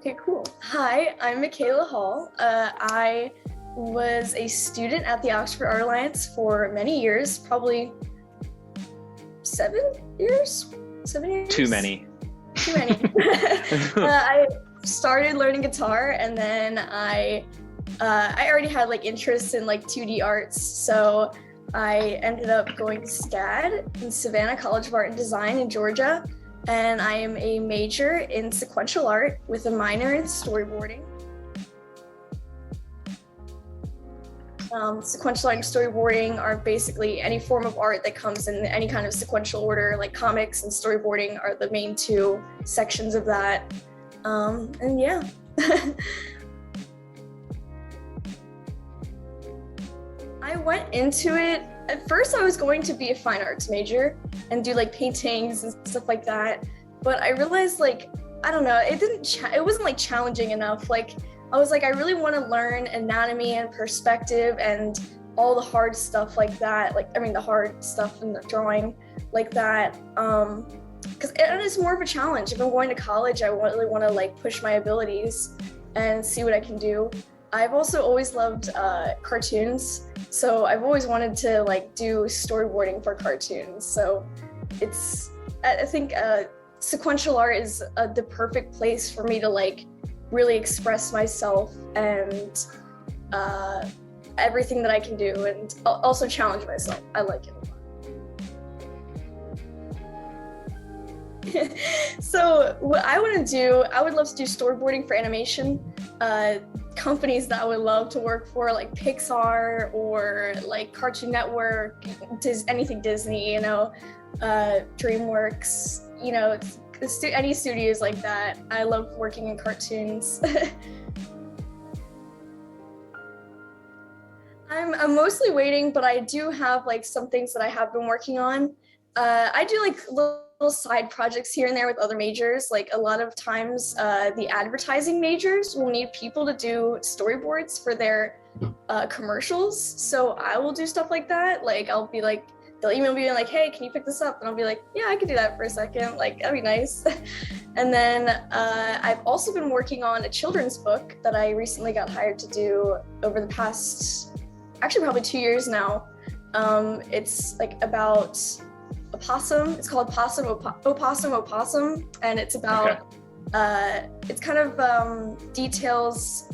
Okay, cool. Hi, I'm Mikaela Hall. I was a student at the Oxford Art Alliance for many years, probably 7 years? 7 years? Too many. Too many. I started learning guitar, and then I already had like interest in like 2D arts, so I ended up going to SCAD in Savannah College of Art and Design in Georgia. And I am a major in sequential art with a minor in storyboarding. Sequential art and storyboarding are basically any form of art that comes in any kind of sequential order, like comics and storyboarding are the main two sections of that. And yeah. I went into it, at first I was going to be a fine arts major and do like paintings and stuff like that. But I realized like, I don't know, it wasn't like challenging enough. Like I was like, I really want to learn anatomy and perspective and all the hard stuff like that. Like, I mean, the hard stuff in the drawing like that. Because it is more of a challenge. If I'm going to college, I really want to like push my abilities and see what I can do. I've also always loved cartoons, so I've always wanted to like do storyboarding for cartoons. So I think sequential art is the perfect place for me to like really express myself and everything that I can do, and also challenge myself. I like it a lot. So what I want to do, I would love to do storyboarding for animation. Companies that I would love to work for, like Pixar or like Cartoon Network, anything Disney, DreamWorks, any studios like that. I love working in cartoons. I'm mostly waiting, but I do have like some things that I have been working on. I do like little side projects here and there with other majors. Like a lot of times the advertising majors will need people to do storyboards for their commercials. So I will do stuff like that. Like I'll be like, they'll email me like, hey, can you pick this up? And I'll be like, yeah, I can do that for a second. Like, that'd be nice. And then I've also been working on a children's book that I recently got hired to do over the past, actually probably 2 years now. It's like about a possum. It's called Opossum, and it's about it's kind of details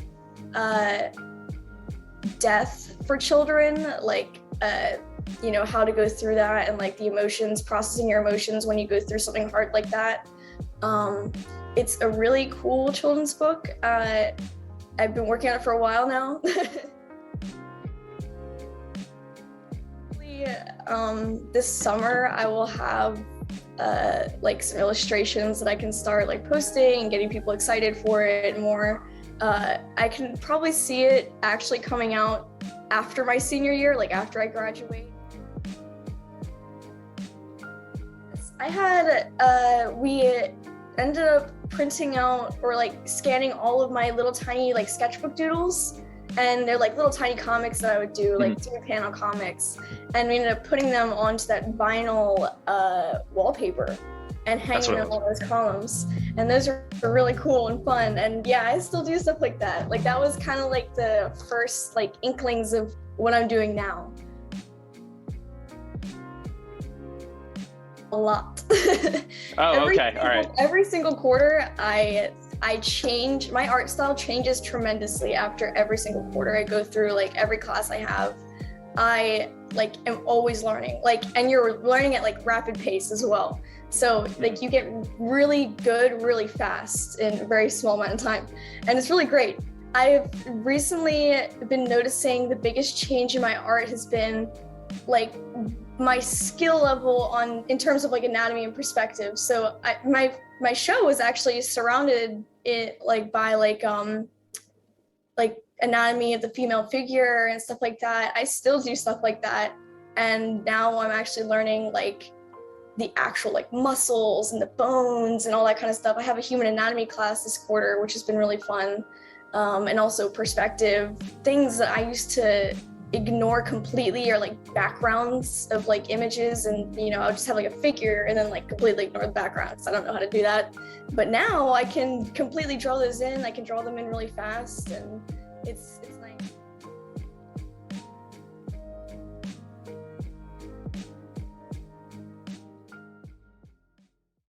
death for children, like how to go through that and like the emotions, processing your emotions when you go through something hard like that. It's a really cool children's book. I've been working on it for a while now. This summer I will have like some illustrations that I can start like posting and getting people excited for it and more. I can probably see it actually coming out after my senior year, like after I graduate. We ended up printing out or like scanning all of my little tiny like sketchbook doodles. And they're like little tiny comics that I would do, like 3-panel comics. And we ended up putting them onto that vinyl wallpaper and hanging them on those columns. And those are really cool and fun. And yeah, I still do stuff like that. Like that was kind of like the first like inklings of what I'm doing now. A lot. Oh, okay, all right. Every single quarter, my art style changes tremendously after every single quarter. I go through like every class I have. I like am always learning, like, and you're learning at like rapid pace as well. So like you get really good really fast in a very small amount of time, and it's really great. I've recently been noticing the biggest change in my art has been like my skill level in terms of like anatomy and perspective. So my show was actually surrounded by anatomy of the female figure and stuff like that. I still do stuff like that, and now I'm actually learning like the actual like muscles and the bones and all that kind of stuff. I have a human anatomy class this quarter, which has been really fun, and also perspective, things that I used to ignore completely, or like backgrounds of like images, and I'll just have like a figure and then like completely ignore the backgrounds. I don't know how to do that, but now I can completely draw those in. I can draw them in really fast, and it's nice.